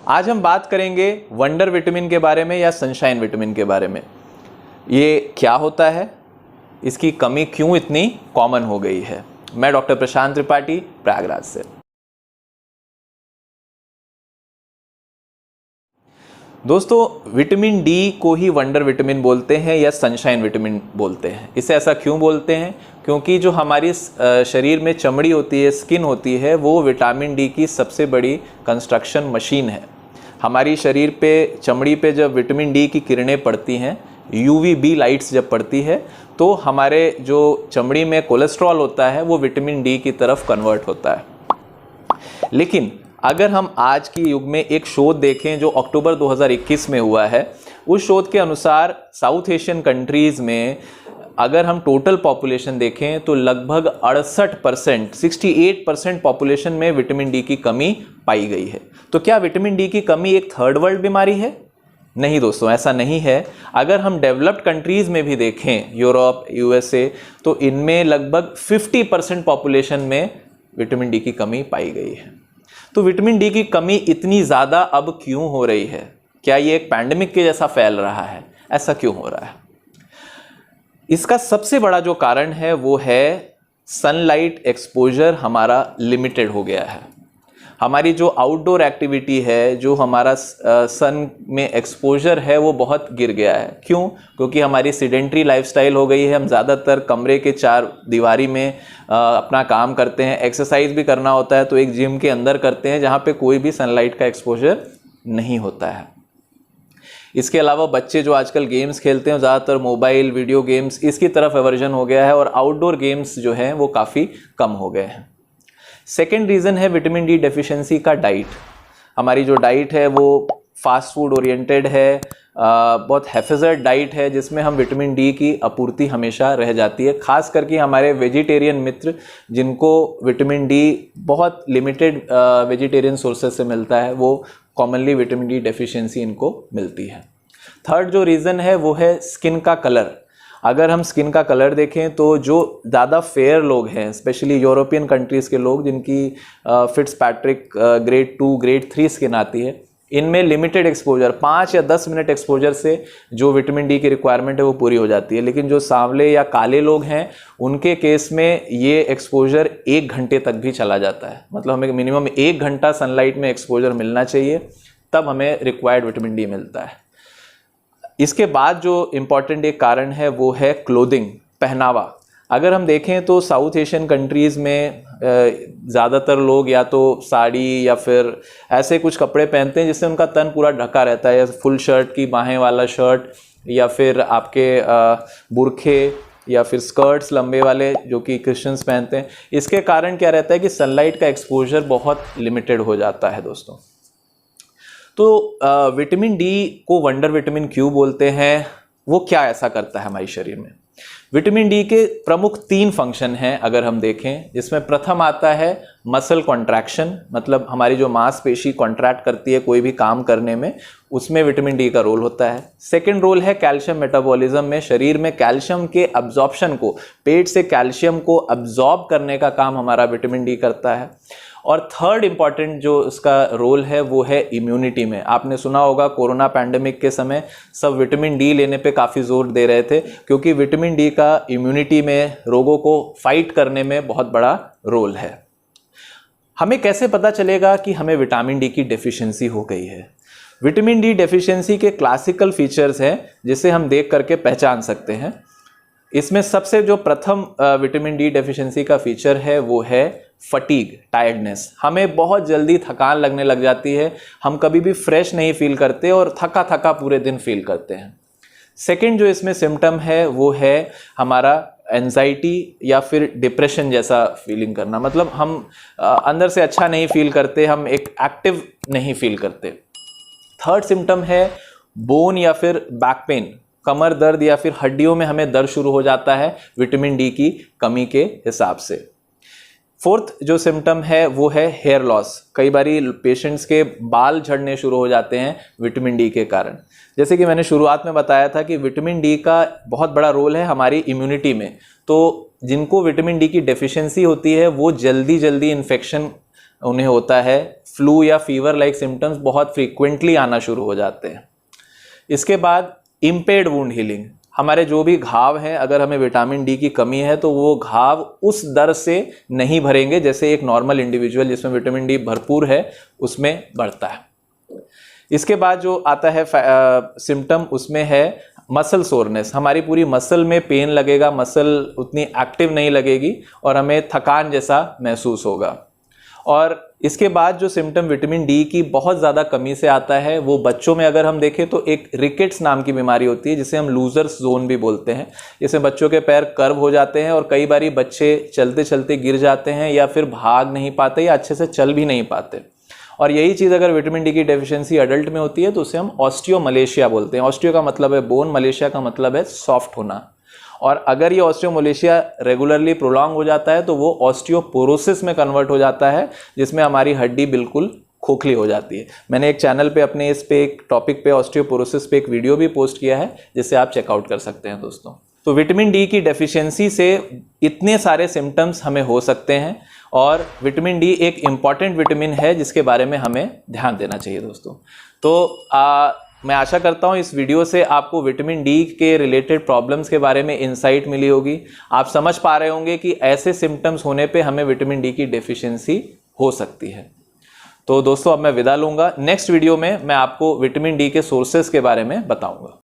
आज हम बात करेंगे वंडर विटामिन के बारे में या सनशाइन विटामिन के बारे में। ये क्या होता है, इसकी कमी क्यों इतनी कॉमन हो गई है। मैं डॉक्टर प्रशांत त्रिपाठी, प्रयागराज से। दोस्तों, विटामिन डी को ही वंडर विटामिन बोलते हैं या सनशाइन विटामिन बोलते हैं। इसे ऐसा क्यों बोलते हैं? क्योंकि जो हमारी शरीर में चमड़ी होती है, स्किन होती है, वो विटामिन डी की सबसे बड़ी कंस्ट्रक्शन मशीन है। हमारी शरीर पे, चमड़ी पे जब विटामिन डी की किरणें पड़ती हैं, UVB लाइट्स जब पड़ती है, तो हमारे जो चमड़ी में कोलेस्ट्रॉल होता है वो विटामिन डी की तरफ कन्वर्ट होता है। लेकिन अगर हम आज की युग में एक शोध देखें जो अक्टूबर 2021 में हुआ है, उस शोध के अनुसार साउथ एशियन कंट्रीज़ में अगर हम टोटल पॉपुलेशन देखें तो लगभग 68%, 68% पॉपुलेशन में विटामिन डी की कमी पाई गई है। तो क्या विटामिन डी की कमी एक थर्ड वर्ल्ड बीमारी है? नहीं दोस्तों, ऐसा नहीं है। अगर हम डेवलप्ड कंट्रीज़ में भी देखें, यूरोप, USA, तो इनमें लगभग 50% पॉपुलेशन में विटामिन डी की कमी पाई गई है। तो विटामिन डी की कमी इतनी ज़्यादा अब क्यों हो रही है? क्या ये एक पैंडेमिक के जैसा फैल रहा है? ऐसा क्यों हो रहा है? इसका सबसे बड़ा जो कारण है वो है सनलाइट एक्सपोजर हमारा लिमिटेड हो गया है। हमारी जो आउटडोर एक्टिविटी है, जो हमारा सन में एक्सपोजर है, वो बहुत गिर गया है। क्यों? क्योंकि हमारी सीडेंट्री लाइफस्टाइल हो गई है। हम ज़्यादातर कमरे के चार दीवारी में अपना काम करते हैं। एक्सरसाइज भी करना होता है तो एक जिम के अंदर करते हैं जहाँ पे कोई भी सनलाइट का एक्सपोजर नहीं होता है। इसके अलावा बच्चे जो आजकल गेम्स खेलते हैं, ज़्यादातर मोबाइल, वीडियो गेम्स, इसकी तरफ एवर्जन हो गया है और आउटडोर गेम्स जो हैं वो काफ़ी कम हो गए हैं। सेकेंड रीज़न है विटामिन डी डेफिशिएंसी का डाइट। हमारी जो डाइट है वो फास्ट फूड ओरिएंटेड है, बहुत हैफेज़र्ड डाइट है जिसमें हम विटामिन डी की आपूर्ति हमेशा रह जाती है। खास करके हमारे वेजिटेरियन मित्र जिनको विटामिन डी बहुत लिमिटेड वेजिटेरियन सोर्सेज से मिलता है, वो कॉमनली विटामिन डी डेफिशिएंसी इनको मिलती है। थर्ड जो रीज़न है वो है स्किन का कलर। अगर हम स्किन का कलर देखें तो जो ज़्यादा फेयर लोग हैं, स्पेशली यूरोपियन कंट्रीज़ के लोग जिनकी फिट्जपैट्रिक ग्रेड 2, ग्रेड 3 स्किन आती है, इनमें लिमिटेड एक्सपोजर 5 या 10 मिनट एक्सपोजर से जो विटामिन डी की रिक्वायरमेंट है वो पूरी हो जाती है। लेकिन जो सांवले या काले लोग हैं, उनके केस में ये एक्सपोजर 1 घंटे तक भी चला जाता है। मतलब हमें मिनिमम 1 घंटा सनलाइट में एक्सपोजर मिलना चाहिए, तब हमें रिक्वायर्ड विटामिन डी मिलता है। इसके बाद जो इम्पॉर्टेंट एक कारण है वो है क्लोथिंग, पहनावा। अगर हम देखें तो साउथ एशियन कंट्रीज़ में ज़्यादातर लोग या तो साड़ी या फिर ऐसे कुछ कपड़े पहनते हैं जिससे उनका तन पूरा ढका रहता है, या फुल शर्ट की बाहें वाला शर्ट, या फिर आपके बुरखे, या फिर स्कर्ट्स लंबे वाले जो कि क्रिश्चियंस पहनते हैं। इसके कारण क्या रहता है कि सनलाइट का एक्सपोजर बहुत लिमिटेड हो जाता है दोस्तों। तो विटामिन डी को वंडर विटामिन क्यों बोलते हैं? वो क्या ऐसा करता है हमारे शरीर में? विटामिन डी के प्रमुख 3 फंक्शन हैं अगर हम देखें, जिसमें प्रथम आता है मसल कॉन्ट्रैक्शन, मतलब हमारी जो मांसपेशी कॉन्ट्रैक्ट करती है कोई भी काम करने में, उसमें विटामिन डी का रोल होता है। सेकंड रोल है कैल्शियम मेटाबॉलिज्म में, शरीर में कैल्शियम के अब्जॉर्प्शन को, पेट से कैल्शियम को अब्जॉर्ब करने का काम हमारा विटामिन डी करता है। और थर्ड इंपॉर्टेंट जो उसका रोल है वो है इम्यूनिटी में। आपने सुना होगा कोरोना पैंडेमिक के समय सब विटामिन डी लेने पे काफ़ी जोर दे रहे थे, क्योंकि विटामिन डी का इम्यूनिटी में, रोगों को फाइट करने में बहुत बड़ा रोल है। हमें कैसे पता चलेगा कि हमें विटामिन डी की डेफिशिएंसी हो गई है? विटामिन डी डेफिशिएंसी के क्लासिकल फीचर्स हैं जिसे हम देख करके पहचान सकते हैं। इसमें सबसे जो प्रथम विटामिन डी डेफिशिएंसी का फीचर है वो है फटीग, टायर्डनेस। हमें बहुत जल्दी थकान लगने लग जाती है, हम कभी भी फ्रेश नहीं फील करते और थका थका पूरे दिन फील करते हैं। सेकंड जो इसमें सिम्टम है वो है हमारा एंजाइटी या फिर डिप्रेशन जैसा फीलिंग करना। मतलब हम अंदर से अच्छा नहीं फील करते, हम एक एक्टिव नहीं फील करते। थर्ड सिम्टम है बोन या फिर बैक पेन, कमर दर्द या फिर हड्डियों में हमें दर्द शुरू हो जाता है विटामिन डी की कमी के हिसाब से। फोर्थ जो सिम्टम है वो है हेयर लॉस। कई बारी पेशेंट्स के बाल झड़ने शुरू हो जाते हैं विटामिन डी के कारण। जैसे कि मैंने शुरुआत में बताया था कि विटामिन डी का बहुत बड़ा रोल है हमारी इम्यूनिटी में। तो जिनको विटामिन डी की डेफिशिएंसी होती है वो जल्दी इन्फेक्शन उन्हें होता है, फ्लू या फीवर लाइक सिम्टम्स बहुत फ्रीक्वेंटली आना शुरू हो जाते हैं। इसके बाद इम्पेयर्ड वुंड हीलिंग, हमारे जो भी घाव हैं, अगर हमें विटामिन डी की कमी है तो वो घाव उस दर से नहीं भरेंगे जैसे एक नॉर्मल इंडिविजुअल जिसमें विटामिन डी भरपूर है उसमें बढ़ता है। इसके बाद जो आता है सिम्टम, उसमें है मसल सोरनेस, हमारी पूरी मसल में पेन लगेगा, मसल उतनी एक्टिव नहीं लगेगी और हमें थकान जैसा महसूस होगा। और इसके बाद जो सिम्टम विटामिन डी की बहुत ज़्यादा कमी से आता है वो बच्चों में अगर हम देखें तो एक रिकेट्स नाम की बीमारी होती है जिसे हम लूजर्स जोन भी बोलते हैं। इसमें बच्चों के पैर कर्व हो जाते हैं और कई बारी बच्चे चलते चलते गिर जाते हैं या फिर भाग नहीं पाते या अच्छे से चल भी नहीं पाते। और यही चीज़ अगर विटामिन डी की डेफिशिएंसी अडल्ट में होती है तो उसे हम ऑस्टियोमलेशिया बोलते हैं। ऑस्टियो का मतलब है बोन, मलेशिया का मतलब है सॉफ्ट होना। और अगर ये ऑस्टियोमलेशिया रेगुलरली प्रोलॉन्ग हो जाता है तो वो ऑस्टियोपोरोसिस में कन्वर्ट हो जाता है जिसमें हमारी हड्डी बिल्कुल खोखली हो जाती है। मैंने एक चैनल पे अपने इस पे एक टॉपिक पे ऑस्टियोपोरोसिस पे एक वीडियो भी पोस्ट किया है जिसे आप चेकआउट कर सकते हैं दोस्तों। तो विटामिन डी की डेफिशिएंसी से इतने सारे सिम्टम्स हमें हो सकते हैं और विटामिन डी एक इम्पॉर्टेंट विटामिन है जिसके बारे में हमें ध्यान देना चाहिए दोस्तों। तो मैं आशा करता हूँ इस वीडियो से आपको विटामिन डी के रिलेटेड प्रॉब्लम्स के बारे में इंसाइट मिली होगी। आप समझ पा रहे होंगे कि ऐसे सिम्टम्स होने पे हमें विटामिन डी की डेफिशिएंसी हो सकती है। तो दोस्तों अब मैं विदा लूँगा। नेक्स्ट वीडियो में मैं आपको विटामिन डी के सोर्सेज के बारे में बताऊँगा।